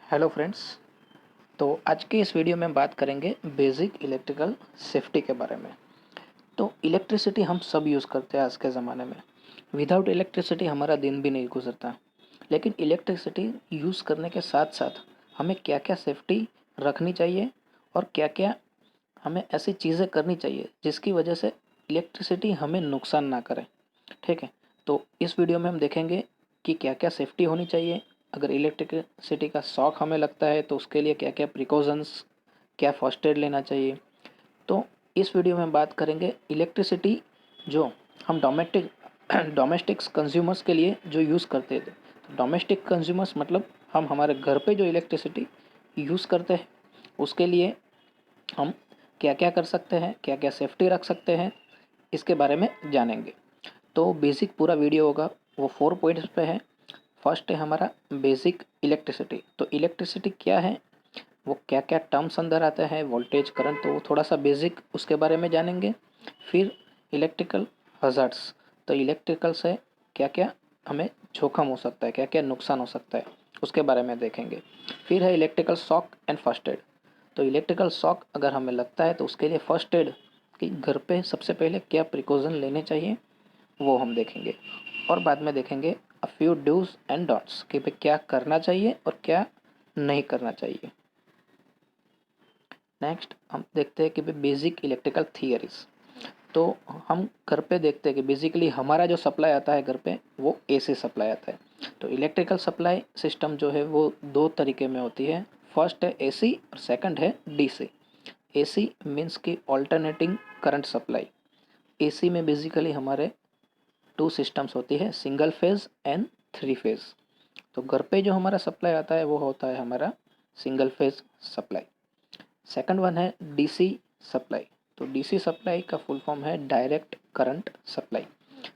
Hello friends. तो आज के इस वीडियो में हम बात करेंगे बेसिक इलेक्ट्रिकल सेफ्टी के बारे में। तो इलेक्ट्रिसिटी हम सब यूज़ करते हैं आज के ज़माने में। विदाउट इलेक्ट्रिसिटी हमारा दिन भी नहीं गुजरता। लेकिन इलेक्ट्रिसिटी यूज़ करने के साथ साथ हमें क्या क्या सेफ्टी रखनी चाहिए और क्या क्या हमें ऐसी चीज़ें करनी चाहिए जिसकी वजह से इलेक्ट्रिसिटी हमें नुकसान ना करे। ठीक है, तो इस वीडियो में हम देखेंगे कि क्या क्या सेफ्टी होनी चाहिए। अगर इलेक्ट्रिसिटी का शॉक हमें लगता है तो उसके लिए क्या क्या प्रिकॉशंस, क्या फर्स्ट एड लेना चाहिए। तो इस वीडियो में हम बात करेंगे इलेक्ट्रिसिटी जो हम डोमेस्टिक्स कंज्यूमर्स के लिए जो यूज़ करते थे। तो डोमेस्टिक कंज्यूमर्स मतलब हम हमारे घर पे जो इलेक्ट्रिसिटी यूज़ करते हैं उसके लिए हम क्या क्या कर सकते हैं, क्या क्या सेफ्टी रख सकते हैं, इसके बारे में जानेंगे। तो बेसिक पूरा वीडियो होगा वो 4 पॉइंट्स पे है। फर्स्ट है हमारा बेसिक इलेक्ट्रिसिटी। तो इलेक्ट्रिसिटी क्या है, वो क्या क्या टर्म्स अंदर आता है, वोल्टेज, करंट, तो वो थोड़ा सा बेसिक उसके बारे में जानेंगे। फिर इलेक्ट्रिकल हजार्ड्स, तो इलेक्ट्रिकल से क्या क्या हमें जोखम हो सकता है, क्या क्या नुकसान हो सकता है, उसके बारे में देखेंगे। फिर है electrical shock and first aid. तो इलेक्ट्रिकल शॉक अगर हमें लगता है तो उसके लिए फर्स्ट एड कि घर पे सबसे पहले क्या प्रिकॉशन लेने चाहिए वो हम देखेंगे। और बाद में देखेंगे a few dos and don'ts कि भाई क्या करना चाहिए और क्या नहीं करना चाहिए। नेक्स्ट हम देखते हैं कि भाई बेसिक इलेक्ट्रिकल थियरीज। तो हम घर पे देखते हैं कि बेसिकली हमारा जो सप्लाई आता है घर पे वो एसी सप्लाई आता है। तो इलेक्ट्रिकल सप्लाई सिस्टम जो है वो दो तरीके में होती है। फर्स्ट है एसी और सेकंड है डीसी। एसी मीन्स की ऑल्टरनेटिंग करंट सप्लाई। एसी में बेसिकली हमारे टू सिस्टम्स होती है, single phase and three phase. तो घर पे जो हमारा सप्लाई आता है वो होता है हमारा single phase supply. Second one है डीसी सप्लाई। तो डीसी सप्लाई का फुल फॉर्म है डायरेक्ट करंट सप्लाई।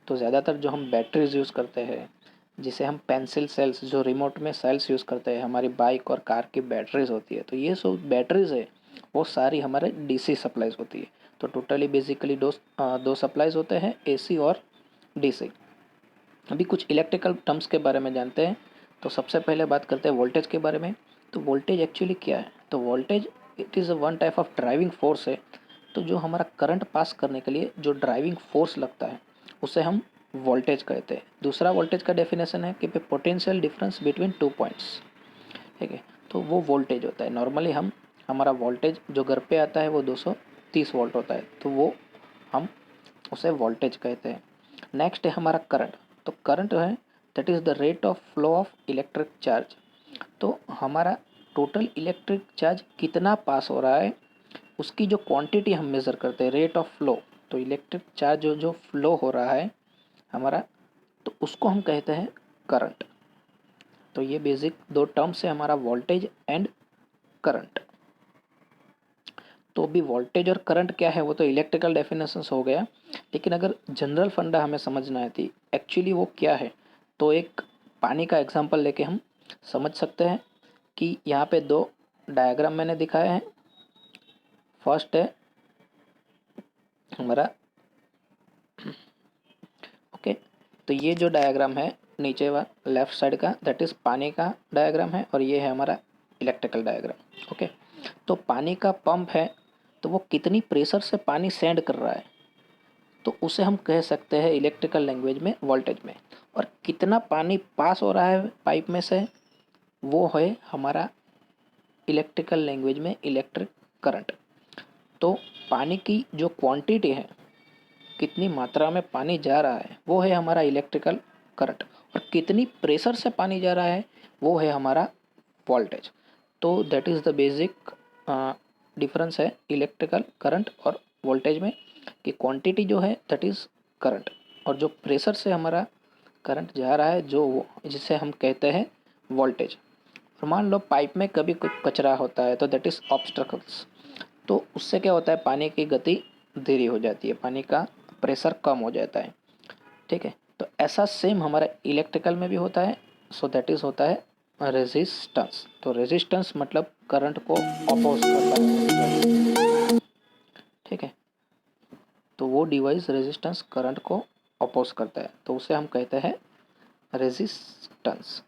तो ज़्यादातर जो हम बैटरीज यूज़ करते हैं, जिसे हम पेंसिल सेल्स, जो रिमोट में सेल्स यूज़ करते हैं, हमारी बाइक और कार की बैटरीज होती है, तो ये सब बैटरीज है वो सारी हमारे डीसी सप्लाईज होती है। तो टोटली बेसिकली दो सप्लाईज होते हैं, एसी और डीसी। अभी कुछ इलेक्ट्रिकल टर्म्स के बारे में जानते हैं। तो सबसे पहले बात करते हैं वोल्टेज के बारे में। तो वोल्टेज एक्चुअली क्या है, तो voltage it is one type of driving force है। तो जो हमारा करंट पास करने के लिए जो ड्राइविंग फोर्स लगता है उसे हम वोल्टेज कहते हैं। दूसरा वोल्टेज का डेफिनेशन है कि potential difference between two points. ठीक है, तो वो वोल्टेज होता है। नॉर्मली हम हमारा वोल्टेज जो घर पे आता है वो 230 वोल्ट होता है, तो वो हम उसे वोल्टेज कहते हैं। नेक्स्ट है हमारा करंट। तो करंट है that is the rate of flow of electric charge. तो हमारा टोटल इलेक्ट्रिक चार्ज कितना पास हो रहा है उसकी जो क्वांटिटी हम मेज़र करते हैं, रेट ऑफ फ्लो। तो इलेक्ट्रिक चार्ज जो जो फ्लो हो रहा है हमारा, तो उसको हम कहते हैं करंट। तो ये बेसिक दो टर्म्स है हमारा वोल्टेज एंड करंट। तो अभी वोल्टेज और करंट क्या है वो तो इलेक्ट्रिकल डेफिनेशंस हो गया। लेकिन अगर जनरल फंडा हमें समझना है थी एक्चुअली वो क्या है, तो एक पानी का एग्जांपल लेके हम समझ सकते हैं कि यहाँ पे दो डायग्राम मैंने दिखाए हैं। फर्स्ट है हमारा, ओके, तो ये जो डायग्राम है नीचे वाला लेफ्ट साइड का दैट इज़ पानी का डायग्राम है और ये है हमारा इलेक्ट्रिकल डायग्राम। ओके, तो पानी का पंप है तो वो कितनी प्रेशर से पानी सेंड कर रहा है तो उसे हम कह सकते हैं इलेक्ट्रिकल लैंग्वेज में वोल्टेज में। और कितना पानी पास हो रहा है पाइप में से वो है हमारा इलेक्ट्रिकल लैंग्वेज में इलेक्ट्रिक करंट। तो पानी की जो क्वांटिटी है, कितनी मात्रा में पानी जा रहा है वो है हमारा इलेक्ट्रिकल करंट। और कितनी प्रेशर से पानी जा रहा है वो है हमारा वोल्टेज। तो that is the basic difference है इलेक्ट्रिकल करंट और वोल्टेज में, कि क्वांटिटी जो है दैट इज़ करंट और जो प्रेशर से हमारा करंट जा रहा है जो जिसे हम कहते हैं वोल्टेज। और मान लो पाइप में कभी कोई कचरा होता है तो दैट इज़ ऑब्स्ट्रकल्स। तो उससे क्या होता है, पानी की गति धीरे हो जाती है, पानी का प्रेशर कम हो जाता है। ठीक है, तो ऐसा सेम हमारा इलेक्ट्रिकल में भी होता है। सो दैट इज़ होता है रेजिस्टेंस। तो रेजिस्टेंस मतलब करंट को अपोज करता है। ठीक है, तो वो डिवाइस रेजिस्टेंस करंट को अपोज करता है तो उसे हम कहते हैं रेजिस्टेंस।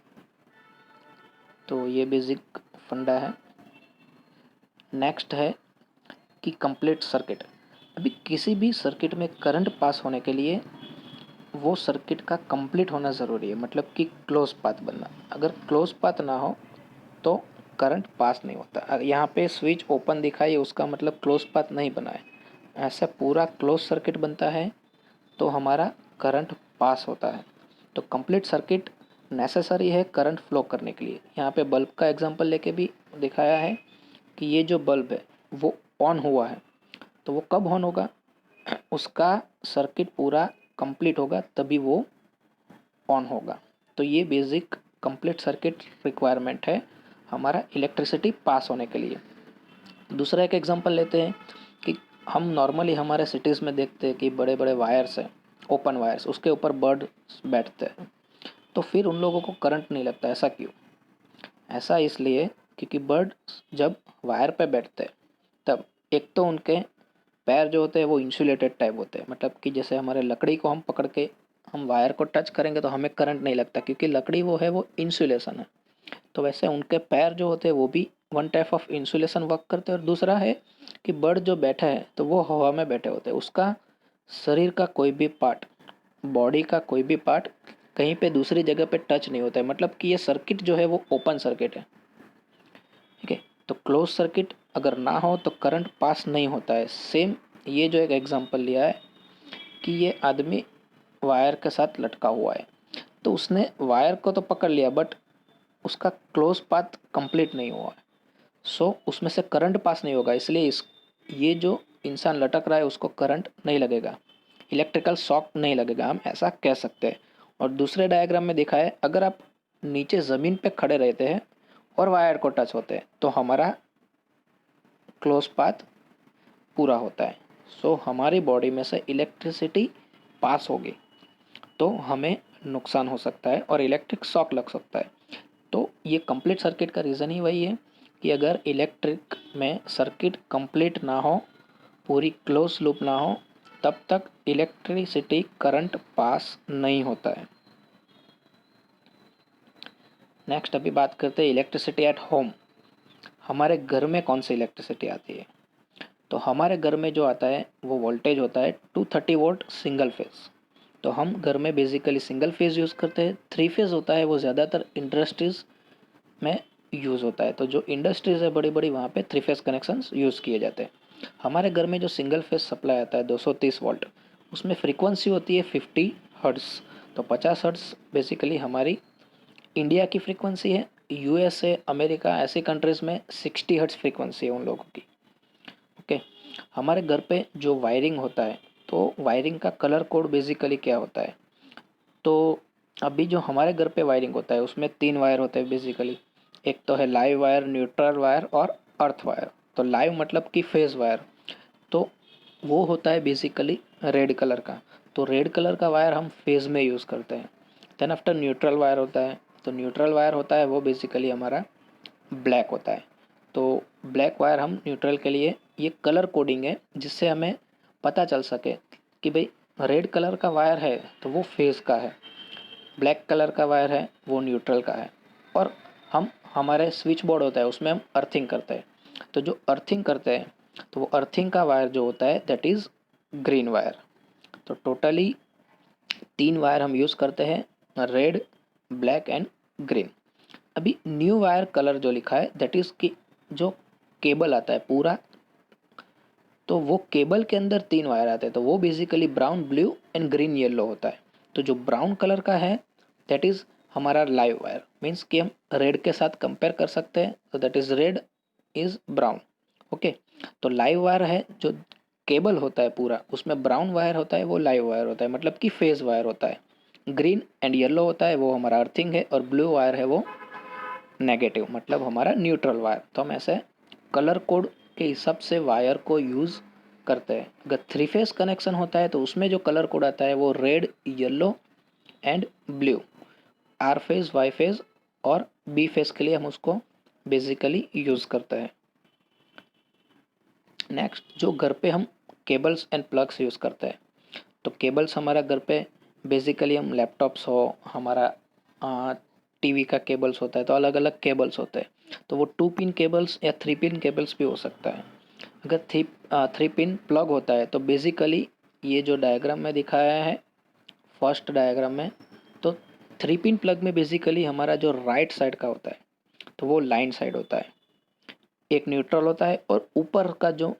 तो ये बेसिक फंडा है। नेक्स्ट है कि कंप्लीट सर्किट। अभी किसी भी सर्किट में करंट पास होने के लिए वो सर्किट का कंप्लीट होना ज़रूरी है, मतलब कि क्लोज पाथ बनना। अगर क्लोज पाथ ना हो तो करंट पास नहीं होता। यहाँ पे स्विच ओपन दिखाई है, उसका मतलब क्लोज पाथ नहीं बना है। ऐसा पूरा क्लोज सर्किट बनता है तो हमारा करंट पास होता है। तो कंप्लीट सर्किट नेसेसरी है करंट फ्लो करने के लिए। यहाँ पे बल्ब का एग्जांपल लेके भी दिखाया है कि ये जो बल्ब है वो ऑन हुआ है, तो वो कब ऑन होगा, उसका सर्किट पूरा कंप्लीट होगा तभी वो ऑन होगा। तो ये बेसिक कंप्लीट सर्किट रिक्वायरमेंट है हमारा इलेक्ट्रिसिटी पास होने के लिए। दूसरा एक एग्जांपल लेते हैं कि हम नॉर्मली हमारे सिटीज़ में देखते हैं कि बड़े बड़े वायर्स हैं, ओपन वायर्स, उसके ऊपर बर्ड बैठते हैं, तो फिर उन लोगों को करंट नहीं लगता। ऐसा क्यों? ऐसा इसलिए क्योंकि बर्ड जब वायर पे बैठते हैं तब एक तो उनके पैर जो होते हैं वो इंसुलेटेड टाइप होते हैं, मतलब कि जैसे हमारे लकड़ी को हम पकड़ के हम वायर को टच करेंगे तो हमें करंट नहीं लगता, क्योंकि लकड़ी वो है, वो इंसुलेशन है। तो वैसे उनके पैर जो होते हैं वो भी one type of insulation work करते हैं। और दूसरा है कि बर्ड जो बैठा है तो वो हवा में बैठे होते हैं, उसका शरीर का कोई भी पार्ट, बॉडी का कोई भी पार्ट कहीं पे दूसरी जगह पे टच नहीं होता है, मतलब कि ये सर्किट जो है वो ओपन सर्किट है। ठीक है, तो क्लोज सर्किट अगर ना हो तो करंट पास नहीं होता है। सेम ये जो एक एग्जांपल लिया है कि ये आदमी वायर के साथ लटका हुआ है, तो उसने वायर को तो पकड़ लिया बट उसका क्लोज पाथ कंप्लीट नहीं हुआ है, सो उसमें से करंट पास नहीं होगा, इसलिए इस ये जो इंसान लटक रहा है उसको करंट नहीं लगेगा, इलेक्ट्रिकल शॉक नहीं लगेगा, हम ऐसा कह सकते हैं। और दूसरे डायग्राम में दिखा है, अगर आप नीचे ज़मीन पे खड़े रहते हैं और वायर को टच होते हैं तो हमारा क्लोज पाथ पूरा होता है। सो हमारी बॉडी में से इलेक्ट्रिसिटी पास होगी तो हमें नुकसान हो सकता है और इलेक्ट्रिक शॉक लग सकता है। तो ये कंप्लीट सर्किट का रीज़न ही वही है कि अगर इलेक्ट्रिक में सर्किट कंप्लीट ना हो, पूरी क्लोज लूप ना हो, तब तक इलेक्ट्रिसिटी करंट पास नहीं होता है। नेक्स्ट अभी बात करते हैं इलेक्ट्रिसिटी एट होम। हमारे घर में कौन सी इलेक्ट्रिसिटी आती है? तो हमारे घर में जो आता है वो वोल्टेज होता है 230 वोल्ट सिंगल फेज। तो हम घर में बेसिकली सिंगल फेज यूज़ करते हैं। थ्री फेज होता है वो ज़्यादातर इंडस्ट्रीज़ में यूज़ होता है, तो जो इंडस्ट्रीज़ है बड़ी बड़ी वहाँ पे थ्री फेज कनेक्शंस यूज़ किए जाते हैं। हमारे घर में जो सिंगल फेज सप्लाई आता है 230 वोल्ट, उसमें फ्रीक्वेंसी होती है 50 हर्ट्ज़। तो 50 हर्ट्ज़ बेसिकली हमारी इंडिया की फ्रीक्वेंसी है। यूएसए, अमेरिका ऐसी कंट्रीज़ में 60 हर्ट्ज़ फ्रीक्वेंसी है उन लोगों की। ओके, हमारे घर पे जो वायरिंग होता है, तो वायरिंग का कलर कोड बेसिकली क्या होता है? तो अभी जो हमारे घर पे वायरिंग होता है उसमें 3 वायर होते हैं बेसिकली। एक तो है लाइव वायर, न्यूट्रल वायर और अर्थ वायर। तो लाइव मतलब कि फेज वायर, तो वो होता है बेसिकली रेड कलर का। तो रेड कलर का वायर हम फेज में यूज़ करते हैं। देन आफ्टर न्यूट्रल वायर होता है, तो न्यूट्रल वायर होता है वो बेसिकली हमारा ब्लैक होता है। तो ब्लैक वायर हम न्यूट्रल के लिए, ये कलर कोडिंग है जिससे हमें पता चल सके कि भाई रेड कलर का वायर है तो वो फेज़ का है, ब्लैक कलर का वायर है वो न्यूट्रल का है। और हम हमारे स्विच बोर्ड होता है उसमें हम अर्थिंग करते हैं, तो जो अर्थिंग करते हैं तो वो अर्थिंग का वायर जो होता है दैट इज़ ग्रीन वायर। तो टोटली 3 वायर हम यूज़ करते हैं, रेड, ब्लैक एंड ग्रीन। अभी न्यू वायर कलर जो लिखा है दैट इज़ कि जो केबल आता है पूरा, तो वो केबल के अंदर 3 वायर आते हैं, तो वो basically brown, blue and green yellow होता है। तो जो ब्राउन कलर का है दैट इज़ हमारा लाइव वायर, मीन्स कि हम रेड के साथ कंपेयर कर सकते हैं, तो that is red is brown. Okay, तो लाइव वायर है जो केबल होता है पूरा, उसमें ब्राउन वायर होता है वो लाइव वायर होता है, मतलब कि फेज वायर होता है। ग्रीन एंड येलो होता है वो हमारा अर्थिंग है, और ब्लू वायर है वो नेगेटिव, मतलब हमारा न्यूट्रल वायर। तो हम ऐसे कलर कोड के हिसाब से वायर को यूज़ करते हैं। अगर थ्री फेस कनेक्शन होता है तो उसमें जो कलर कोड आता है वो red, yellow and blue. R phase, Y phase और बी फेज के लिए हम उसको बेसिकली यूज़ करते हैं। नेक्स्ट, जो घर पे हम केबल्स एंड प्लग्स यूज़ करते हैं, तो केबल्स हमारा घर पे बेसिकली हम लैपटॉप्स हो, हमारा टीवी का केबल्स होता है, तो अलग अलग केबल्स होते हैं। तो वो 2 पिन केबल्स या 3 पिन केबल्स भी हो सकता है। अगर 3 पिन प्लग होता है तो बेसिकली ये जो डायग्राम में दिखाया है फर्स्ट डायग्राम में, तो 3 पिन प्लग में बेसिकली हमारा जो राइट साइड का होता है तो वो लाइन साइड होता है, एक न्यूट्रल होता है और ऊपर का जो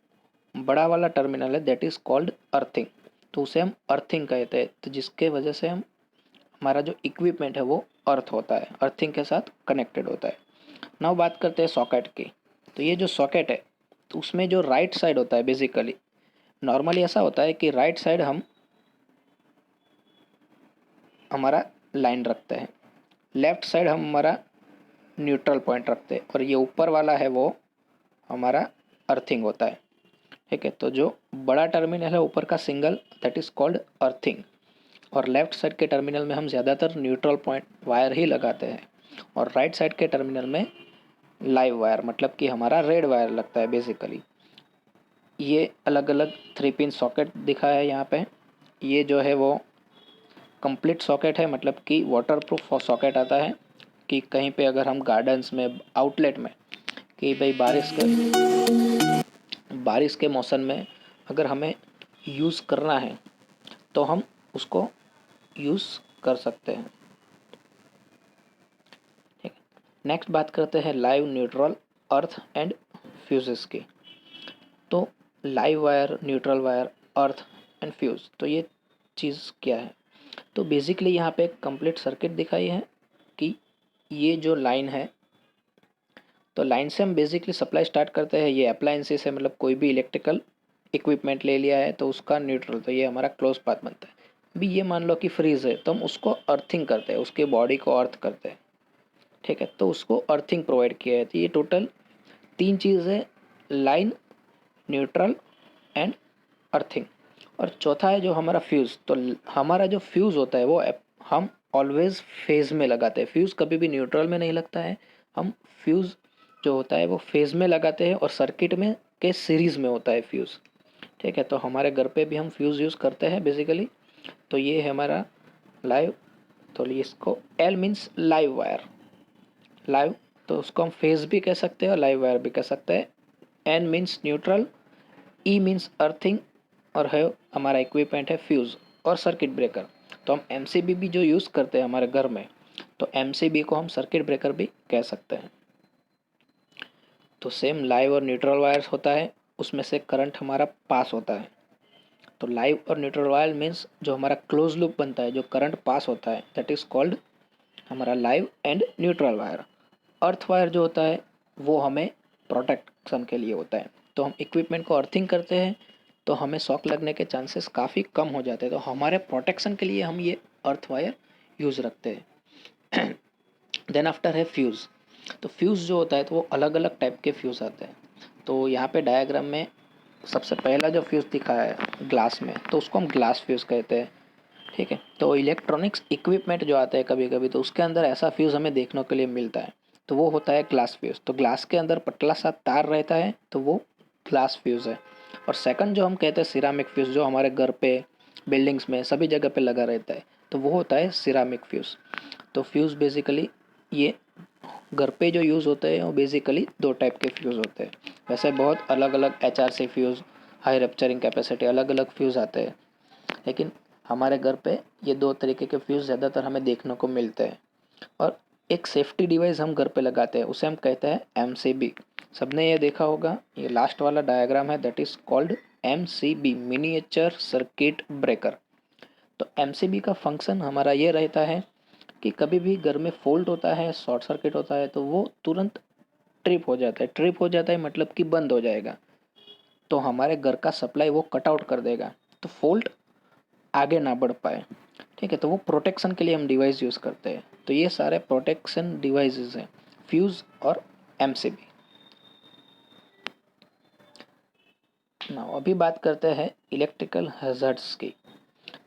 बड़ा वाला टर्मिनल है दैट इज़ कॉल्ड अर्थिंग, तो उसे हम अर्थिंग कहते हैं। तो जिसके वजह से हम हमारा जो इक्विपमेंट है वो अर्थ होता है, अर्थिंग के साथ कनेक्टेड होता है। नाउ बात करते हैं सॉकेट की। तो ये जो सॉकेट है तो उसमें जो राइट साइड होता है बेसिकली, नॉर्मली ऐसा होता है कि राइट साइड हम हमारा लाइन रखते हैं, लेफ्ट साइड हम हमारा न्यूट्रल पॉइंट रखते हैं और ये ऊपर वाला है वो हमारा अर्थिंग होता है। ठीक है, तो जो बड़ा टर्मिनल है ऊपर का single that is called earthing, और लेफ्ट साइड के टर्मिनल में हम ज़्यादातर न्यूट्रल पॉइंट वायर ही लगाते हैं, और राइट साइड के टर्मिनल में लाइव वायर मतलब कि हमारा रेड वायर लगता है बेसिकली। ये अलग अलग 3 पिन सॉकेट दिखा है यहाँ पे। ये जो है वो कंप्लीट सॉकेट है, मतलब कि वाटर प्रूफ सॉकेट आता है कि कहीं पे अगर हम गार्डन्स में आउटलेट में कि भाई बारिश के मौसम में अगर हमें यूज़ करना है तो हम उसको यूज़ कर सकते हैं। ठीक है, नेक्स्ट बात करते हैं live, neutral, earth and fuses की। तो live wire, neutral wire, earth and fuse, तो ये चीज़ क्या है? तो बेसिकली यहाँ पे एक कंप्लीट सर्किट दिखाई है कि ये जो लाइन है, तो लाइन से हम बेसिकली सप्लाई स्टार्ट करते हैं। ये अप्लायंसेस है, मतलब कोई भी इलेक्ट्रिकल इक्विपमेंट ले लिया है तो उसका न्यूट्रल, तो ये हमारा क्लोज पाथ बनता है। अभी ये मान लो कि फ्रीज है तो हम उसको अर्थिंग करते हैं, उसके बॉडी को अर्थ करते हैं। ठीक है, तो उसको अर्थिंग प्रोवाइड किया है। तो ये टोटल 3 चीज़ है, लाइन, न्यूट्रल एंड अर्थिंग। और चौथा है जो हमारा फ्यूज़। तो हमारा जो फ्यूज़ होता है वो हम ऑलवेज फेज़ में लगाते हैं, फ्यूज़ कभी भी न्यूट्रल में नहीं लगता है। हम फ्यूज़ जो होता है वो फेज़ में लगाते हैं और सर्किट में के सीरीज़ में होता है फ्यूज़। ठीक है, तो हमारे घर पे भी हम फ्यूज़ यूज़ करते हैं बेसिकली। तो ये है हमारा लाइव, तो इसको L means live wire, live, तो उसको हम फेज़ भी कह सकते हैं और लाइव वायर भी कह सकते हैं। N means neutral, E means earthing, और है हमारा इक्विपमेंट है फ्यूज़ और सर्किट ब्रेकर। तो हम एमसीबी भी जो यूज़ करते हैं हमारे घर में, तो एमसीबी को हम सर्किट ब्रेकर भी कह सकते हैं। तो सेम लाइव और न्यूट्रल वायर्स होता है, उसमें से करंट हमारा पास होता है। तो लाइव और न्यूट्रल वायर मीन्स जो हमारा क्लोज लूप बनता है, जो करंट पास होता है दैट इज़ कॉल्ड हमारा live and neutral wire. Earth wire जो होता है वो हमें प्रोटेक्शन के लिए होता है। तो हम इक्विपमेंट को अर्थिंग करते हैं तो हमें शॉक लगने के चांसेस काफ़ी कम हो जाते हैं, तो हमारे प्रोटेक्शन के लिए हम ये अर्थ वायर यूज़ रखते हैं। देन आफ्टर है फ्यूज़। तो फ्यूज़ जो होता है तो वो अलग अलग टाइप के फ्यूज़ आते हैं। तो यहाँ पे डायग्राम में सबसे पहला जो फ्यूज़ दिखाया है ग्लास में, तो उसको हम ग्लास फ्यूज़ कहते हैं। ठीक है, तो इलेक्ट्रॉनिक्स इक्विपमेंट जो आते हैं कभी कभी, तो उसके अंदर ऐसा फ्यूज़ हमें देखने के लिए मिलता है, तो वो होता है ग्लास फ्यूज़। तो ग्लास के अंदर पतला सा तार रहता है तो वो ग्लास फ्यूज़ है। और सेकंड जो हम कहते हैं सिरामिक फ्यूज़, जो हमारे घर पे, बिल्डिंग्स में, सभी जगह पे लगा रहता है, तो वो होता है सिरामिक फ्यूज़। तो फ्यूज़ बेसिकली ये घर पे जो यूज़ होते हैं वो बेसिकली 2 टाइप के फ्यूज़ होते हैं। वैसे बहुत अलग अलग HRC fuse, high rupturing capacity, अलग अलग फ्यूज़ आते हैं, लेकिन हमारे घर पे ये 2 तरीके के फ्यूज़ ज़्यादातर हमें देखने को मिलते हैं। और एक सेफ्टी डिवाइस हम घर पे लगाते हैं, उसे हम कहते हैं एमसीबी। सबने ये देखा होगा, ये लास्ट वाला डायग्राम है that is called MCB, miniature circuit breaker. तो एमसीबी का फंक्शन हमारा ये रहता है कि कभी भी घर में फॉल्ट होता है, शॉर्ट सर्किट होता है, तो वो तुरंत ट्रिप हो जाता है। ट्रिप हो जाता है मतलब कि बंद हो जाएगा, तो हमारे घर का सप्लाई वो कट आउट कर देगा, तो फॉल्ट आगे ना बढ़ पाए। ठीक है, तो वो प्रोटेक्शन के लिए हम डिवाइस यूज़ करते हैं। तो ये सारे प्रोटेक्शन डिवाइसेस हैं, फ्यूज़ और एमसीबी। ना अभी बात करते हैं इलेक्ट्रिकल हैज़र्ड्स की।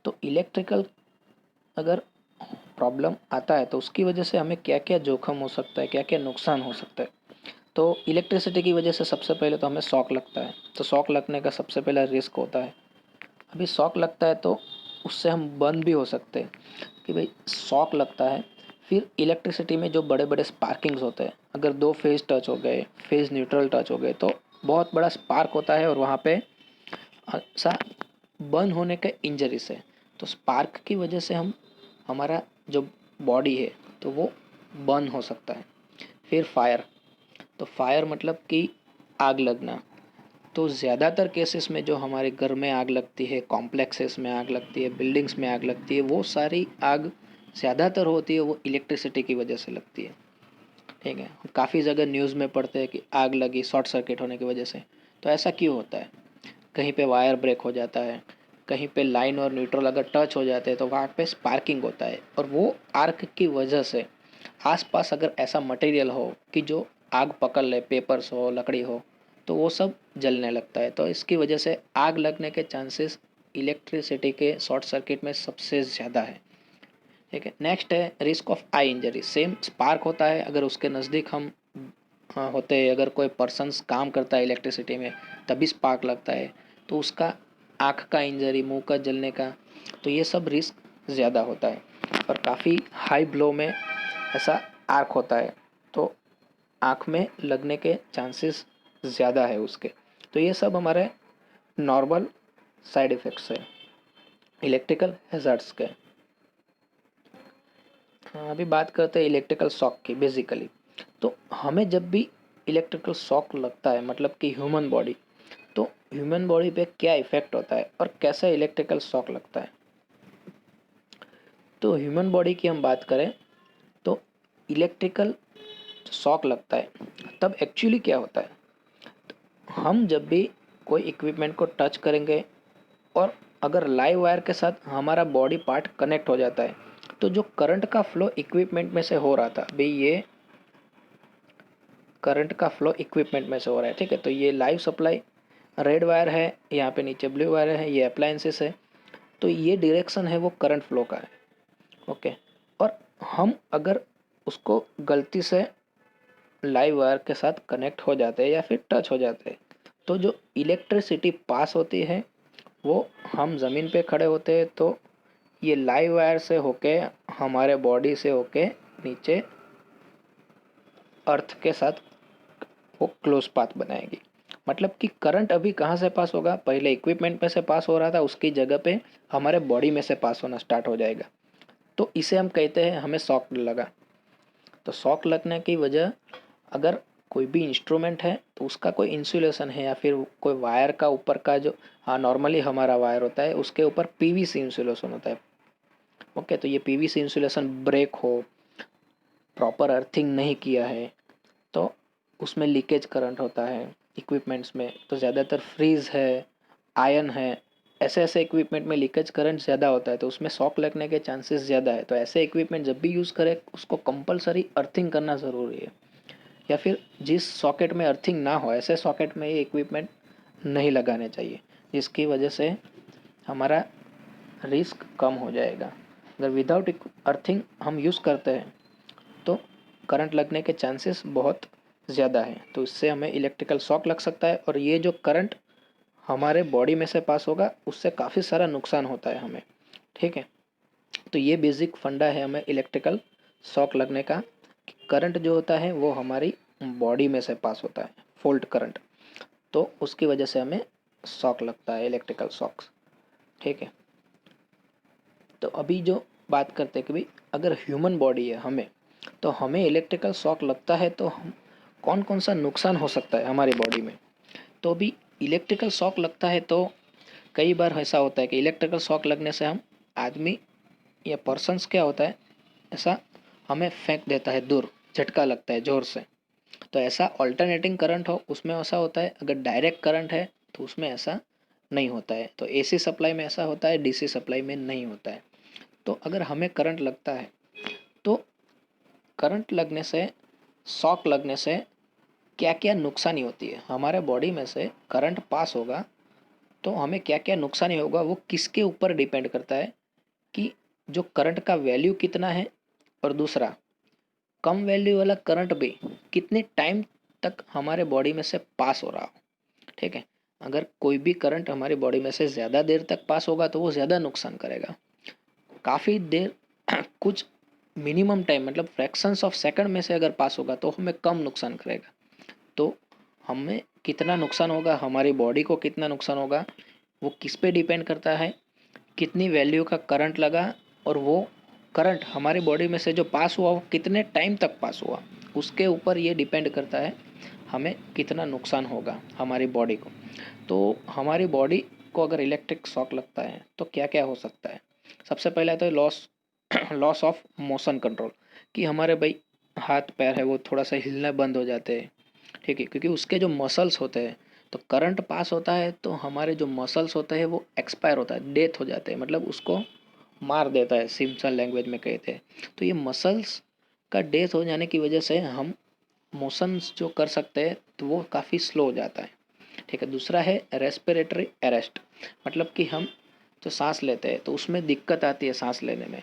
तो इलेक्ट्रिकल अगर प्रॉब्लम आता है तो उसकी वजह से हमें क्या क्या जोखम हो सकता है, क्या क्या नुकसान हो सकता है। तो इलेक्ट्रिसिटी की वजह से सबसे पहले तो हमें शॉक लगता है, तो शॉक लगने का सबसे पहला रिस्क होता है। अभी शॉक लगता है तो उससे हम बंद भी हो सकते हैं कि भाई शॉक लगता है। फिर इलेक्ट्रिसिटी में जो बड़े बड़े स्पार्किंग्स होते हैं, अगर दो फेज टच हो गए, फेज न्यूट्रल टच हो गए, तो बहुत बड़ा स्पार्क होता है और वहाँ पे ऐसा बर्न होने का इंजरीज है। तो स्पार्क की वजह से हमारा जो बॉडी है तो वो बर्न हो सकता है। फिर फायर, तो फायर मतलब कि आग लगना। तो ज़्यादातर केसेस में जो हमारे घर में आग लगती है, कॉम्प्लेक्सेस में आग लगती है, बिल्डिंग्स में आग लगती है, वो सारी आग ज़्यादातर होती है वो इलेक्ट्रिसिटी की वजह से लगती है। ठीक है, काफ़ी जगह न्यूज़ में पढ़ते हैं कि आग लगी शॉर्ट सर्किट होने की वजह से। तो ऐसा क्यों होता है? कहीं पे वायर ब्रेक हो जाता है, कहीं पे लाइन और न्यूट्रल अगर टच हो जाते हैं तो वहाँ पे स्पार्किंग होता है, और वो आर्क की वजह से आसपास अगर ऐसा मटेरियल हो कि जो आग पकड़ ले, पेपर्स हो, लकड़ी हो, तो वो सब जलने लगता है। तो इसकी वजह से आग लगने के चांसेस इलेक्ट्रिसिटी के शॉर्ट सर्किट में सबसे ज़्यादा है। ठीक है, नेक्स्ट है risk of I injury. Same spark होता है, अगर उसके नज़दीक हम होते हैं, अगर कोई पर्सन्स काम करता है इलेक्ट्रिसिटी में तभी स्पार्क लगता है, तो उसका आँख का इंजरी, मुंह का जलने का, तो ये सब रिस्क ज़्यादा होता है। और काफ़ी हाई ब्लो में ऐसा आर्क होता है तो आँख में लगने के चांसेस ज़्यादा है उसके। तो ये सब हमारे नॉर्मल साइड इफ़ेक्ट्स है इलेक्ट्रिकल हैज़ार्ड्स के। हाँ, अभी बात करते हैं इलेक्ट्रिकल शॉक की। बेसिकली तो हमें जब भी इलेक्ट्रिकल शॉक लगता है, मतलब कि ह्यूमन बॉडी, तो ह्यूमन बॉडी पे क्या इफ़ेक्ट होता है और कैसे इलेक्ट्रिकल शॉक लगता है। तो ह्यूमन बॉडी की हम बात करें तो इलेक्ट्रिकल शॉक लगता है तब एक्चुअली क्या होता है। हम जब भी कोई इक्विपमेंट को टच करेंगे और अगर लाइव वायर के साथ हमारा बॉडी पार्ट कनेक्ट हो जाता है, तो जो करंट का फ्लो इक्विपमेंट में से हो रहा था, भाई ये करंट का फ्लो इक्विपमेंट में से हो रहा है। ठीक है, तो ये लाइव सप्लाई रेड वायर है, यहाँ पे नीचे ब्लू वायर है, ये अप्लायंसेस है, तो ये डायरेक्शन है वो करंट फ्लो का है। ओके, और हम अगर उसको गलती से लाइव वायर के साथ कनेक्ट हो जाते हैं या फिर टच हो जाते हैं, तो जो इलेक्ट्रिसिटी पास होती है वो, हम ज़मीन पे खड़े होते हैं तो ये लाइव वायर से होके हमारे बॉडी से होके नीचे अर्थ के साथ वो क्लोज पाथ बनाएगी। मतलब कि करंट अभी कहाँ से पास होगा, पहले इक्विपमेंट में से पास हो रहा था, उसकी जगह पे हमारे बॉडी में से पास होना स्टार्ट हो जाएगा। तो इसे हम कहते हैं हमें शॉक लगा। तो शॉक लगने की वजह, अगर कोई भी इंस्ट्रूमेंट है तो उसका कोई इंसुलेशन है या फिर कोई वायर का ऊपर का जो, हाँ नॉर्मली हमारा वायर होता है उसके ऊपर पीवीसी इंसुलेशन होता है। ओके, तो ये पीवीसी इंसुलेशन ब्रेक हो, प्रॉपर अर्थिंग नहीं किया है, तो उसमें लीकेज करंट होता है इक्विपमेंट्स में। तो ज़्यादातर फ्रीज है, आयन है, ऐसे ऐसे इक्विपमेंट में लीकेज करंट ज़्यादा होता है, तो उसमें शॉक लगने के चांसेस ज़्यादा है। तो ऐसे इक्विपमेंट जब भी यूज़ करें उसको कंपलसरी अर्थिंग करना ज़रूरी है, या फिर जिस सॉकेट में अर्थिंग ना हो ऐसे सॉकेट में ये इक्विपमेंट नहीं लगाने चाहिए, जिसकी वजह से हमारा रिस्क कम हो जाएगा। अगर विदाउट अर्थिंग हम यूज़ करते हैं तो करंट लगने के चांसेस बहुत ज़्यादा है, तो इससे हमें इलेक्ट्रिकल शॉक लग सकता है। और ये जो करंट हमारे बॉडी में से पास होगा उससे काफ़ी सारा नुकसान होता है हमें। ठीक है, तो ये बेसिक फंडा है हमें इलेक्ट्रिकल शॉक लगने का। करंट जो होता है वो हमारी बॉडी में से पास होता है, फोल्ट करंट, तो उसकी वजह से हमें शॉक लगता है, इलेक्ट्रिकल शॉक्स। ठीक है, तो अभी जो बात करते हैं कि भाई अगर ह्यूमन बॉडी है हमें, तो हमें इलेक्ट्रिकल शॉक लगता है तो हम कौन कौन सा नुकसान हो सकता है हमारी बॉडी में। तो अभी इलेक्ट्रिकल शॉक लगता है तो कई बार ऐसा होता है कि इलेक्ट्रिकल शॉक लगने से हम आदमी या पर्सन्स क्या होता है, ऐसा हमें फेंक देता है दूर, झटका लगता है ज़ोर से। तो ऐसा ऑल्टरनेटिंग करंट हो उसमें ऐसा होता है, अगर डायरेक्ट करंट है तो उसमें ऐसा नहीं होता है। तो एसी सप्लाई में ऐसा होता है, डीसी सप्लाई में नहीं होता है। तो अगर हमें करंट लगता है तो करंट लगने से, शॉक लगने से क्या क्या नुकसानी होती है हमारे बॉडी में से, करंट पास होगा तो हमें क्या क्या नुकसानी होगा, वो किसके ऊपर डिपेंड करता है कि जो करंट का वैल्यू कितना है, और दूसरा कम वैल्यू वाला करंट भी कितने टाइम तक हमारे बॉडी में से पास हो रहा हो। ठीक है, अगर कोई भी करंट हमारी बॉडी में से ज़्यादा देर तक पास होगा तो वो ज़्यादा नुकसान करेगा। काफ़ी देर कुछ मिनिमम टाइम मतलब फ्रैक्शंस ऑफ सेकंड में से अगर पास होगा तो हमें कम नुकसान करेगा। तो हमें कितना नुकसान होगा, हमारी बॉडी को कितना नुकसान होगा, वो किस पे डिपेंड करता है, कितनी वैल्यू का करंट लगा और वो करंट हमारी बॉडी में से जो पास हुआ वो कितने टाइम तक पास हुआ, उसके ऊपर ये डिपेंड करता है हमें कितना नुकसान होगा हमारी बॉडी को। तो हमारी बॉडी को अगर इलेक्ट्रिक शॉक लगता है तो क्या क्या हो सकता है। सबसे पहले तो loss loss of motion control, कि हमारे भाई हाथ पैर है वो थोड़ा सा हिलना बंद हो जाते हैं, ठीक है, क्योंकि उसके जो मसल्स होते हैं, तो करंट पास होता है तो हमारे जो मसल्स होते हैं वो एक्सपायर होता है, डेथ हो जाते हैं, मतलब उसको मार देता है, सिंपल लैंग्वेज में कहते हैं। तो ये मसल्स का डेथ हो जाने की वजह से हम मोशंस जो कर सकते हैं तो वो काफ़ी स्लो हो जाता है, ठीक है। दूसरा है रेस्पिरेटरी अरेस्ट, मतलब कि हम जो सांस लेते हैं तो उसमें दिक्कत आती है सांस लेने में,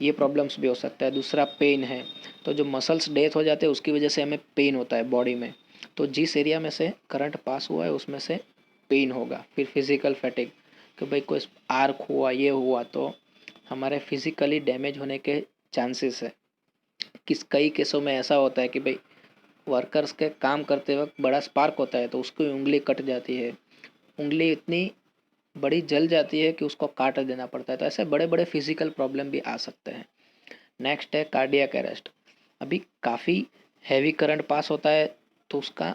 ये प्रॉब्लम्स भी हो सकता है। दूसरा पेन है, तो जो मसल्स डेथ हो जाते हैं उसकी वजह से हमें पेन होता है बॉडी में, तो जिस एरिया में से करंट पास हुआ है उसमें से पेन होगा। फिर फिजिकल फैटिग, कि भाई कोई आर्क हुआ ये हुआ तो हमारे फिजिकली डैमेज होने के चांसेस है। कई केसों में ऐसा होता है कि भाई वर्कर्स के काम करते वक्त बड़ा स्पार्क होता है तो उसकी उंगली कट जाती है, उंगली इतनी बड़ी जल जाती है कि उसको काट देना पड़ता है, तो ऐसे बड़े बड़े फिजिकल प्रॉब्लम भी आ सकते हैं। नेक्स्ट है कार्डियक अरेस्ट, अभी काफ़ी हैवी करंट पास होता है तो उसका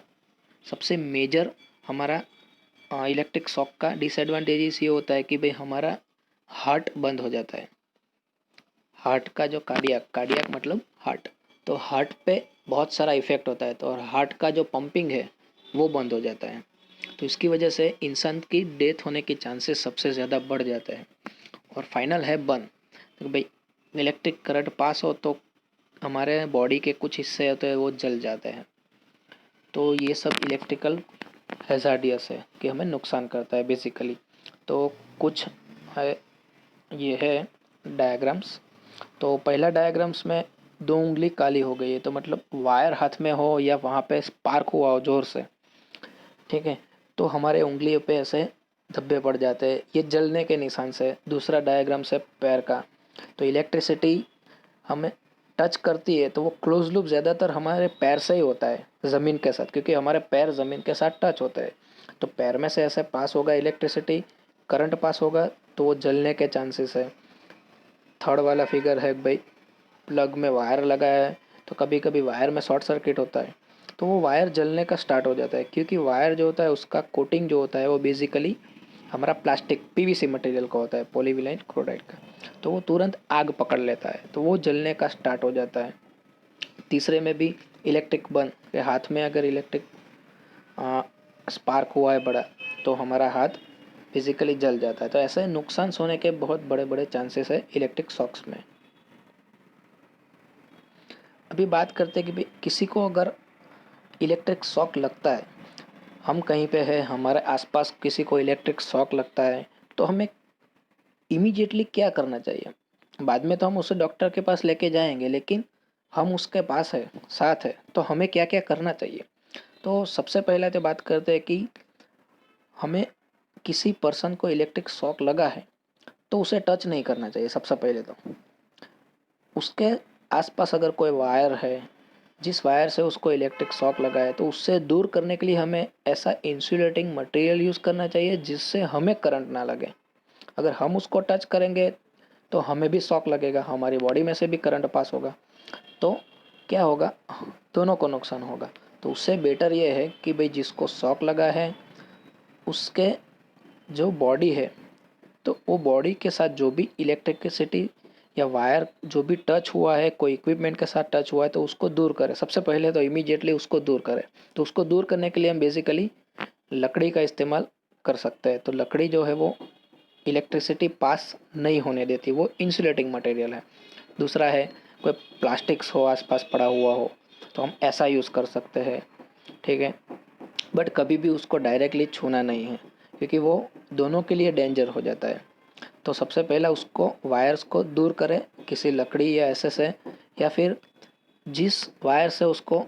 सबसे मेजर हमारा इलेक्ट्रिक शॉक का डिसएडवांटेजेस ये होता है कि भाई हमारा हार्ट बंद हो जाता है। हार्ट का जो कार्डियक, कार्डियक मतलब हार्ट, तो हार्ट पे बहुत सारा इफेक्ट होता है, तो और हार्ट का जो पंपिंग है वो बंद हो जाता है, तो इसकी वजह से इंसान की डेथ होने के चांसेस सबसे ज़्यादा बढ़ जाते हैं। और फाइनल है बर्न, तो भाई इलेक्ट्रिक करंट पास हो तो हमारे बॉडी के कुछ हिस्से होते हैं वो जल जाते हैं। तो ये सब इलेक्ट्रिकल हैज़ार्डियस है कि हमें नुकसान करता है बेसिकली। तो कुछ है, ये है डायग्राम्स। तो पहला डायग्राम्स में दो उंगली काली हो गई है, तो मतलब वायर हाथ में हो या वहाँ पे स्पार्क हुआ हो जोर से, ठीक है, तो हमारे उंगली पे ऐसे धब्बे पड़ जाते हैं, ये जलने के निशान से। दूसरा डायग्राम से पैर का, तो इलेक्ट्रिसिटी हमें टच करती है तो वो क्लोज लूप ज़्यादातर हमारे पैर से ही होता है ज़मीन के साथ, क्योंकि हमारे पैर ज़मीन के साथ टच होते हैं। तो पैर में से ऐसे पास होगा इलेक्ट्रिसिटी, करंट पास होगा तो वो जलने के चांसेस है। थर्ड वाला फिगर है भाई, प्लग में वायर लगा है तो कभी कभी वायर में शॉर्ट सर्किट होता है तो वो वायर जलने का स्टार्ट हो जाता है, क्योंकि वायर जो होता है उसका कोटिंग जो होता है वो बेसिकली हमारा प्लास्टिक पीवीसी मटेरियल का होता है, पॉलीविनाइल क्लोराइड का, तो वो तुरंत आग पकड़ लेता है तो वो जलने का स्टार्ट हो जाता है। तीसरे में भी इलेक्ट्रिक बर्न, के हाथ में अगर इलेक्ट्रिक स्पार्क हुआ है बड़ा तो हमारा हाथ फिजिकली जल जाता है। तो ऐसे नुकसान होने के बहुत बड़े बड़े चांसेस है इलेक्ट्रिक शॉक्स में। अभी बात करते हैं कि भाई किसी को अगर इलेक्ट्रिक शॉक लगता है, हम कहीं पे है हमारे आसपास किसी को इलेक्ट्रिक शॉक लगता है तो हमें इमीडिएटली क्या करना चाहिए। बाद में तो हम उसे डॉक्टर के पास लेके जाएंगे, लेकिन हम उसके पास है, साथ है, तो हमें क्या क्या करना चाहिए। तो सबसे पहले तो बात करते हैं कि हमें किसी पर्सन को इलेक्ट्रिक शॉक लगा है तो उसे टच नहीं करना चाहिए। सबसे पहले तो उसके आसपास अगर कोई वायर है जिस वायर से उसको इलेक्ट्रिक शॉक लगा है तो उससे दूर करने के लिए हमें ऐसा इंसुलेटिंग मटेरियल यूज़ करना चाहिए जिससे हमें करंट ना लगे। अगर हम उसको टच करेंगे तो हमें भी शॉक लगेगा, हमारी बॉडी में से भी करंट पास होगा, तो क्या होगा, दोनों को नुकसान होगा। तो उससे बेटर ये है कि भाई जिसको शॉक लगा है उसके जो बॉडी है, तो वो बॉडी के साथ जो भी इलेक्ट्रिसिटी या वायर जो भी टच हुआ है, कोई इक्विपमेंट के साथ टच हुआ है तो उसको दूर करें। सबसे पहले तो इमीडिएटली उसको दूर करें। तो उसको दूर करने के लिए हम बेसिकली लकड़ी का इस्तेमाल कर सकते हैं। तो लकड़ी जो है वो इलेक्ट्रिसिटी पास नहीं होने देती, वो इंसुलेटिंग मटेरियल है। दूसरा है कोई प्लास्टिक्स हो आसपास पड़ा हुआ हो तो हम ऐसा यूज़ कर सकते हैं, ठीक है, बट कभी भी उसको डायरेक्टली छूना नहीं है क्योंकि वो दोनों के लिए डेंजर हो जाता है। तो सबसे पहला उसको वायर्स को दूर करें किसी लकड़ी या ऐसे से, या फिर जिस वायर से उसको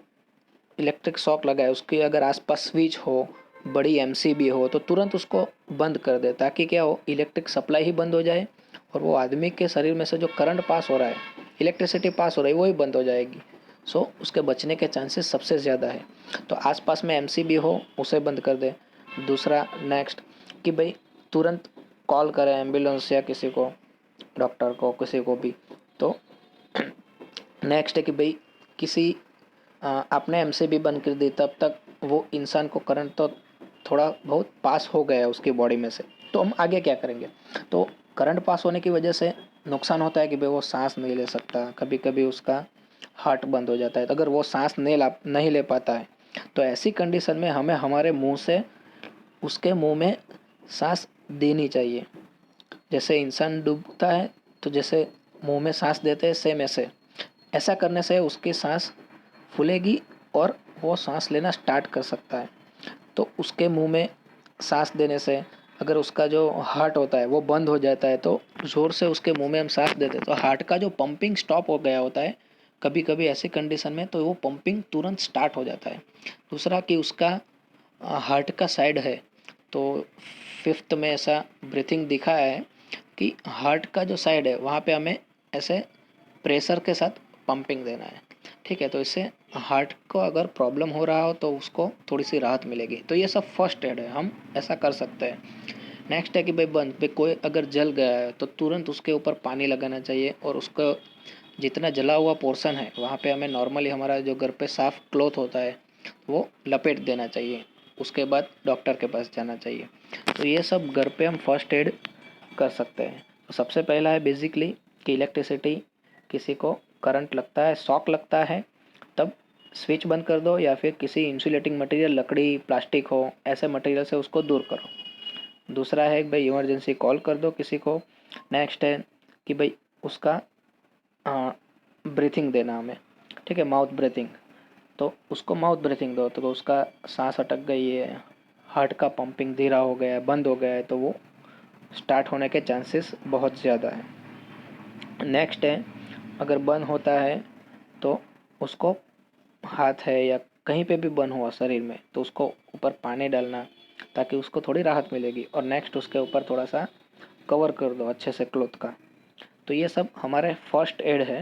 इलेक्ट्रिक शॉक लगा है उसकी अगर आसपास स्विच हो, बड़ी एमसीबी हो, तो तुरंत उसको बंद कर दे ताकि क्या हो, इलेक्ट्रिक सप्लाई ही बंद हो जाए और वो आदमी के शरीर में से जो करंट पास हो रहा है इलेक्ट्रिसिटी पास हो रही है वो ही बंद हो जाएगी। सो उसके बचने के चांसेस सबसे ज़्यादा है। तो आसपास में एमसीबी हो उसे बंद कर दे। दूसरा नेक्स्ट कि भाई तुरंत कॉल करें एम्बुलेंस या किसी को, डॉक्टर को, किसी को भी। तो नेक्स्ट है कि भाई किसी आपने एमसीबी बंद कर दी, तब तक वो इंसान को करंट तो थोड़ा बहुत पास हो गया है उसकी बॉडी में से, तो हम आगे क्या करेंगे। तो करंट पास होने की वजह से नुकसान होता है कि भाई वो सांस नहीं ले सकता, कभी कभी उसका हार्ट बंद हो जाता है। तो अगर वो सांस नहीं ले पाता है तो ऐसी कंडीशन में हमें हमारे मुंह से उसके मुंह में सांस देनी चाहिए। जैसे इंसान डूबता है तो जैसे मुंह में सांस देते हैं, सेम ऐसे ऐसा करने से उसकी सांस फूलेगी और वो सांस लेना स्टार्ट कर सकता है। तो उसके मुंह में सांस देने से अगर उसका जो हार्ट होता है वो बंद हो जाता है, तो ज़ोर से उसके मुंह में हम सांस देते हैं तो हार्ट का जो पंपिंग स्टॉप हो गया होता है कभी कभी ऐसी कंडीशन में, तो वो पंपिंग तुरंत स्टार्ट हो जाता है। दूसरा कि उसका हार्ट का साइड है, तो फिफ्थ में ऐसा ब्रीथिंग दिखा है कि हार्ट का जो साइड है वहाँ पे हमें ऐसे प्रेशर के साथ पंपिंग देना है। ठीक है, तो इससे हार्ट को अगर प्रॉब्लम हो रहा हो तो उसको थोड़ी सी राहत मिलेगी। तो ये सब फर्स्ट एड है, हम ऐसा कर सकते हैं। नेक्स्ट है कि भाई बंद पे कोई अगर जल गया है तो तुरंत उसके ऊपर पानी लगाना चाहिए, और उसको जितना जला हुआ पोर्शन है वहाँ पे हमें नॉर्मली हमारा जो घर पे साफ क्लॉथ होता है वो लपेट देना चाहिए। उसके बाद डॉक्टर के पास जाना चाहिए। तो ये सब घर पे हम फर्स्ट एड कर सकते हैं। तो सबसे पहला है बेसिकली कि इलेक्ट्रिसिटी, किसी को करंट लगता है, शॉक लगता है, तब स्विच बंद कर दो या फिर किसी इंसुलेटिंग मटेरियल, लकड़ी, प्लास्टिक हो, ऐसे मटेरियल से उसको दूर करो। दूसरा है कि भाई इमरजेंसी कॉल कर दो किसी को। नेक्स्ट है कि भाई उसका ब्रीथिंग देना हमें, ठीक है, माउथ ब्रीथिंग। तो उसको माउथ ब्रीथिंग दो तो उसका सांस अटक गई है, हार्ट का पंपिंग धीरा हो गया है, बंद हो गया है, तो वो स्टार्ट होने के चांसेस बहुत ज़्यादा है। नेक्स्ट है अगर बंद होता है तो उसको हाथ है या कहीं पे भी बंद हुआ शरीर में तो उसको ऊपर पानी डालना ताकि उसको थोड़ी राहत मिलेगी। और नेक्स्ट उसके ऊपर थोड़ा सा कवर कर दो अच्छे से क्लॉथ का। तो ये सब हमारे फर्स्ट एड है।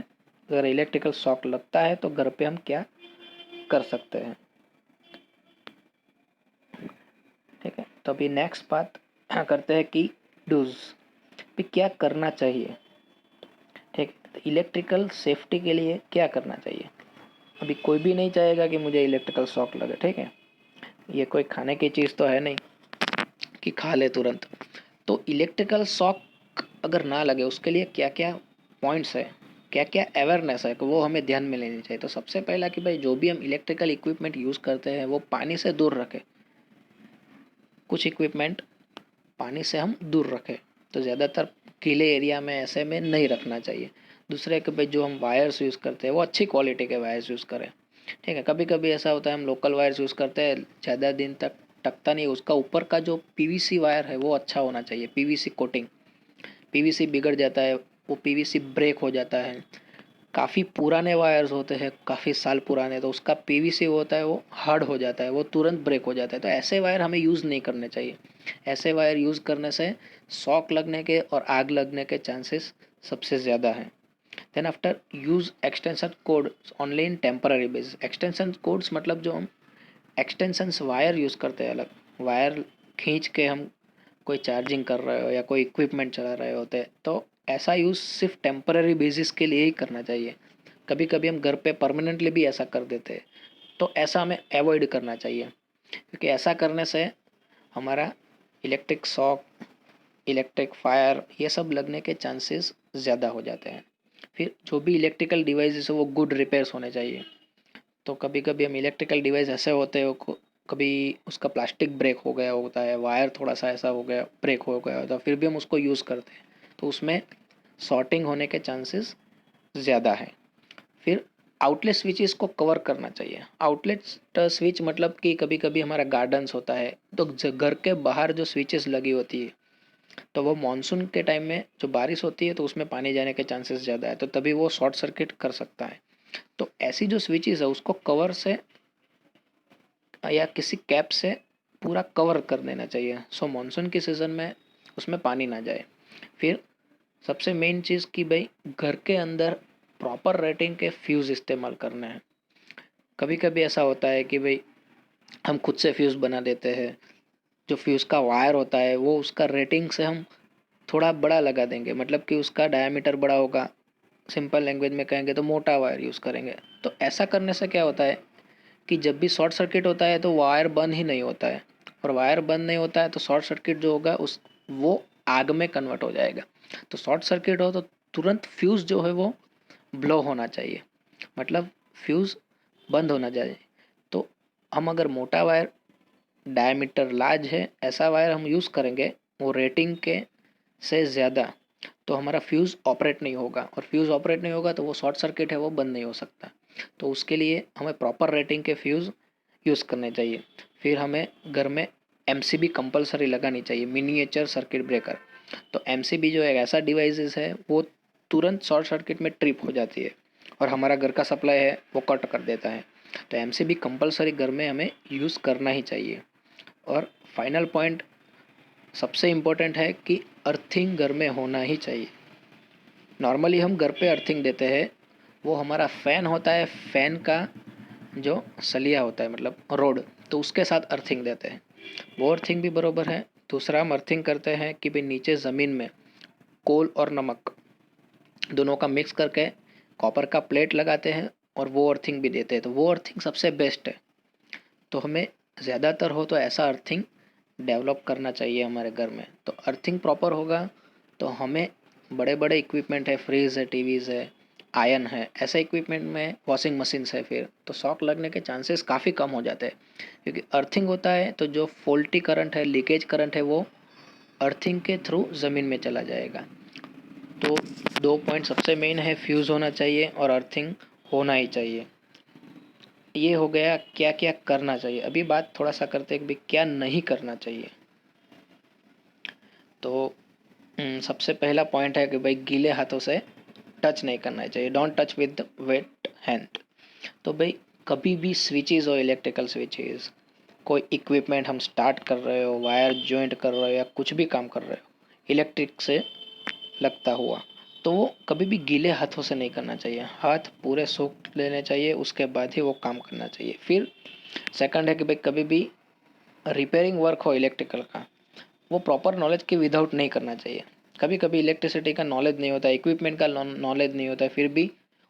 अगर इलेक्ट्रिकल शॉक लगता है तो घर पे हम क्या कर सकते हैं। ठीक है, तो अभी नेक्स्ट बात करते हैं कि डूज भी क्या करना चाहिए। ठीक है, तो इलेक्ट्रिकल सेफ्टी के लिए क्या करना चाहिए। अभी कोई भी नहीं चाहेगा कि मुझे इलेक्ट्रिकल शॉक लगे, ठीक है, ये कोई खाने की चीज़ तो है नहीं कि खा ले तुरंत। तो इलेक्ट्रिकल शॉक अगर ना लगे उसके लिए क्या क्या पॉइंट्स है, क्या क्या अवेयरनेस है कि वो हमें ध्यान में लेनी चाहिए। तो सबसे पहला कि भाई जो भी हम इलेक्ट्रिकल इक्विपमेंट यूज़ करते हैं वो पानी से दूर रखें। कुछ इक्विपमेंट पानी से हम दूर रखें, तो ज़्यादातर गीले एरिया में ऐसे में नहीं रखना चाहिए। दूसरे कि भाई जो हम वायर्स यूज़ करते हैं वो अच्छी क्वालिटी के वायर्स यूज़ करें। ठीक है, कभी कभी ऐसा होता है हम लोकल वायर्स यूज़ करते हैं, ज़्यादा दिन तक टकता नहीं, उसका ऊपर का जो पीवीसी वायर है वो अच्छा होना चाहिए, पीवीसी कोटिंग। पीवीसी बिगड़ जाता है, वो पीवीसी ब्रेक हो जाता है। काफ़ी पुराने वायर्स होते हैं, काफ़ी साल पुराने, तो उसका पीवीसी होता है वो हार्ड हो जाता है, वो तुरंत ब्रेक हो जाता है। तो ऐसे वायर हमें यूज़ नहीं करने चाहिए। ऐसे वायर यूज़ करने से शॉक लगने के और आग लगने के चांसेस सबसे ज़्यादा हैं। Then after use extension code only in temporary basis. Extension codes मतलब जो हम एक्सटेंशंस वायर यूज़ करते हैं, अलग वायर खींच के हम कोई चार्जिंग कर रहे हो या कोई इक्विपमेंट चला रहे होते हैं, तो ऐसा यूज़ सिर्फ टेम्पररी बेसिस के लिए ही करना चाहिए। कभी कभी हम घर पे परमानेंटली भी ऐसा कर देते हैं, तो ऐसा हमें अवॉइड करना चाहिए, क्योंकि ऐसा करने से हमारा इलेक्ट्रिक शॉक, इलेक्ट्रिक फायर ये सब लगने के चांसेस ज़्यादा हो जाते हैं। फिर जो भी इलेक्ट्रिकल डिवाइसेस है वो गुड रिपेयर्स होने चाहिए। तो कभी कभी हम इलेक्ट्रिकल डिवाइस ऐसे होते हो, कभी उसका प्लास्टिक ब्रेक हो गया होता है, वायर थोड़ा सा ऐसा हो गया ब्रेक हो गया होता है, फिर भी हम उसको यूज़ करते हैं, तो उसमें शॉर्टिंग होने के चांसेस ज़्यादा है। फिर आउटलेट स्विचेस को कवर करना चाहिए। आउटलेट स्विच मतलब कि कभी कभी हमारा गार्डन्स होता है तो घर के बाहर जो स्विचेस लगी होती है, तो वो मानसून के टाइम में जो बारिश होती है तो उसमें पानी जाने के चांसेस ज़्यादा है, तो तभी वो शॉर्ट सर्किट कर सकता है। तो ऐसी जो स्विचेस है उसको कवर से या किसी कैप से पूरा कवर कर देना चाहिए, सो मानसून के सीज़न में उसमें पानी ना जाए। फिर सबसे मेन चीज़ कि भाई घर के अंदर प्रॉपर रेटिंग के फ्यूज़ इस्तेमाल करने हैं। कभी कभी ऐसा होता है कि भाई हम खुद से फ्यूज़ बना देते हैं, जो फ्यूज़ का वायर होता है वो उसका रेटिंग से हम थोड़ा बड़ा लगा देंगे, मतलब कि उसका डायमीटर बड़ा होगा, सिंपल लैंग्वेज में कहेंगे तो मोटा वायर यूज़ करेंगे। तो ऐसा करने से क्या होता है कि जब भी शॉर्ट सर्किट होता है तो वायर बंद ही नहीं होता है, और वायर बंद नहीं होता है तो शॉर्ट सर्किट जो होगा उस वो आग में कन्वर्ट हो जाएगा। तो शॉर्ट सर्किट हो तो तुरंत फ्यूज़ जो है वो ब्लो होना चाहिए, मतलब फ्यूज़ बंद होना चाहिए। तो हम अगर मोटा वायर, डायमीटर लार्ज है, ऐसा वायर हम यूज़ करेंगे वो रेटिंग के से ज़्यादा, तो हमारा फ्यूज़ ऑपरेट नहीं होगा, और फ्यूज़ ऑपरेट नहीं होगा तो वो शॉर्ट सर्किट है वो बंद नहीं हो सकता। तो उसके लिए हमें प्रॉपर रेटिंग के फ्यूज़ यूज़ करने चाहिए। फिर हमें घर में एमसीबी कंपलसरी लगानी चाहिए, मिनिएचर सर्किट ब्रेकर। तो एमसीबी जो एक ऐसा डिवाइसेस है वो तुरंत शॉर्ट सर्किट में ट्रिप हो जाती है और हमारा घर का सप्लाई है वो कट कर देता है। तो एमसीबी कंपलसरी घर में हमें यूज़ करना ही चाहिए। और फाइनल पॉइंट सबसे इम्पोर्टेंट है कि अर्थिंग घर में होना ही चाहिए। नॉर्मली हम घर पे अर्थिंग देते हैं, वो हमारा फ़ैन होता है, फ़ैन का जो सलिया होता है मतलब रोड, तो उसके साथ अर्थिंग देते हैं, वो अर्थिंग भी बरोबर है। दूसरा हम अर्थिंग करते हैं कि भाई नीचे ज़मीन में कोल और नमक दोनों का मिक्स करके कॉपर का प्लेट लगाते हैं और वो अर्थिंग भी देते हैं, तो वो अर्थिंग सबसे बेस्ट है। तो हमें ज़्यादातर हो तो ऐसा अर्थिंग डेवलप करना चाहिए हमारे घर में। तो अर्थिंग प्रॉपर होगा तो हमें बड़े बड़े इक्विपमेंट है, फ्रीज है, टीवीज़ है, आयन है, ऐसे इक्विपमेंट में वॉशिंग मशीन्स है, फिर तो शॉक लगने के चांसेस काफ़ी कम हो जाते हैं, क्योंकि अर्थिंग होता है तो जो फॉल्टी करंट है, लीकेज करंट है, वो अर्थिंग के थ्रू ज़मीन में चला जाएगा। तो दो पॉइंट सबसे मेन है, फ्यूज़ होना चाहिए और अर्थिंग होना ही चाहिए। ये हो गया क्या क्या करना चाहिए। अभी बात थोड़ा सा करते हैं कि क्या नहीं करना चाहिए। तो सबसे पहला पॉइंट है कि भाई गीले हाथों से टच नहीं करना चाहिए, don't touch with weight hand. तो भाई कभी भी स्विचेस हो, इलेक्ट्रिकल स्विचेस, कोई इक्विपमेंट हम स्टार्ट कर रहे हो, वायर जॉइंट कर रहे हो या कुछ भी काम कर रहे हो इलेक्ट्रिक से लगता हुआ, तो वो कभी भी गीले हाथों से नहीं करना चाहिए। हाथ पूरे सूख लेने चाहिए, उसके बाद ही वो काम करना चाहिए। फिर सेकंड है कि भाई कभी भी रिपेयरिंग वर्क हो इलेक्ट्रिकल का, वो प्रॉपर नॉलेज के विदाउट नहीं करना चाहिए। कभी कभी इलेक्ट्रिसिटी का नॉलेज नहीं होता है, इक्विपमेंट का नॉलेज नहीं होता है, फिर भी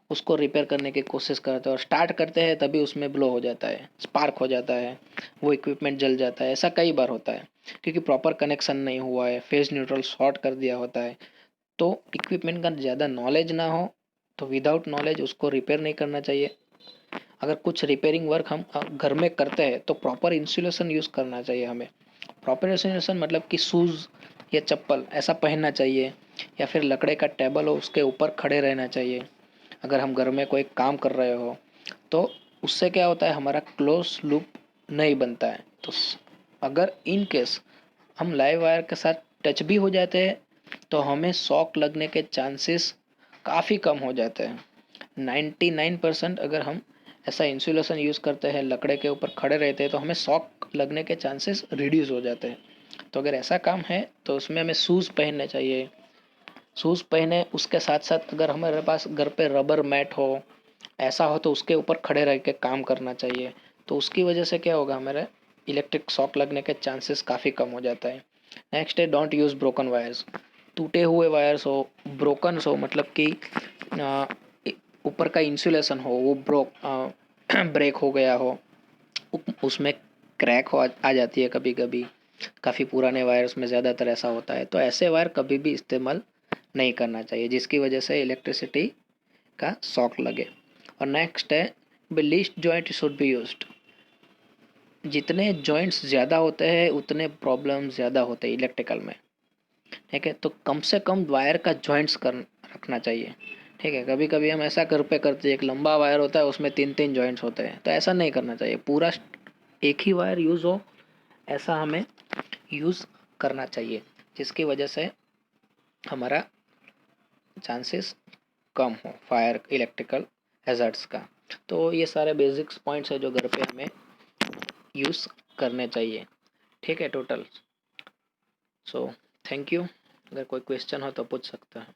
उसको रिपेयर करने की कोशिश करते हैं और स्टार्ट करते हैं तभी उसमें ब्लो हो जाता है, स्पार्क हो जाता है, वो इक्विपमेंट जल जाता है। ऐसा कई बार होता है क्योंकि प्रॉपर कनेक्शन नहीं हुआ है, फेज न्यूट्रल शॉर्ट कर दिया होता है। तो इक्विपमेंट का ज़्यादा नॉलेज ना हो तो विदाउट नॉलेज उसको रिपेयर नहीं करना चाहिए। अगर कुछ रिपेयरिंग वर्क हम घर में करते हैं तो प्रॉपर इंसुलेशन यूज़ करना चाहिए हमें। प्रॉपर इंसुलेशन मतलब कि शूज़ या चप्पल ऐसा पहनना चाहिए, या फिर लकड़े का टेबल हो उसके ऊपर खड़े रहना चाहिए अगर हम घर में कोई काम कर रहे हो। तो उससे क्या होता है, हमारा क्लोज लूप नहीं बनता है। तो अगर इन केस हम लाइव वायर के साथ टच भी हो जाते हैं तो हमें शॉक लगने के चांसेस काफ़ी कम हो जाते हैं। 99% अगर हम ऐसा इंसुलेशन यूज़ करते हैं, लकड़े के ऊपर खड़े रहते हैं, तो हमें शॉक लगने के चांसेस रिड्यूस हो जाते हैं। तो अगर ऐसा काम है तो उसमें हमें शूज़ पहनने चाहिए। शूज़ पहने उसके साथ साथ अगर हमारे पास घर पे रबर मैट हो, ऐसा हो तो उसके ऊपर खड़े रह के काम करना चाहिए। तो उसकी वजह से क्या होगा, हमारे इलेक्ट्रिक शॉक लगने के चांसेस काफ़ी कम हो जाता है। नेक्स्ट है डोंट यूज़ ब्रोकन वायर्स। टूटे हुए वायर्स हो, ब्रोकन हो, मतलब कि ऊपर का इंसुलेशन हो वो ब्रेक हो गया हो, उसमें क्रैक हो आ जाती है कभी कभी, काफ़ी पुराने वायर्स में ज़्यादातर ऐसा होता है। तो ऐसे वायर कभी भी इस्तेमाल नहीं करना चाहिए जिसकी वजह से इलेक्ट्रिसिटी का शॉक लगे। और नेक्स्ट है least joint should be used. जितने जॉइंट्स ज़्यादा होते हैं उतने प्रॉब्लम ज़्यादा होते हैं इलेक्ट्रिकल में, ठीक है। तो कम से कम वायर का जॉइंट्स कर रखना चाहिए, ठीक है। कभी कभी हम ऐसा घर पे करते हैं, एक लंबा वायर होता है उसमें तीन तीन जॉइंट्स होते हैं, तो ऐसा नहीं करना चाहिए। पूरा एक ही वायर यूज़ हो ऐसा हमें यूज़ करना चाहिए, जिसकी वजह से हमारा चांसेस कम हो फायर इलेक्ट्रिकल हैज़र्ड्स का। तो ये सारे बेसिक्स पॉइंट्स है जो घर पे हमें यूज़ करने चाहिए, ठीक है टोटल। So thank you. अगर कोई क्वेश्चन हो तो पूछ सकता है।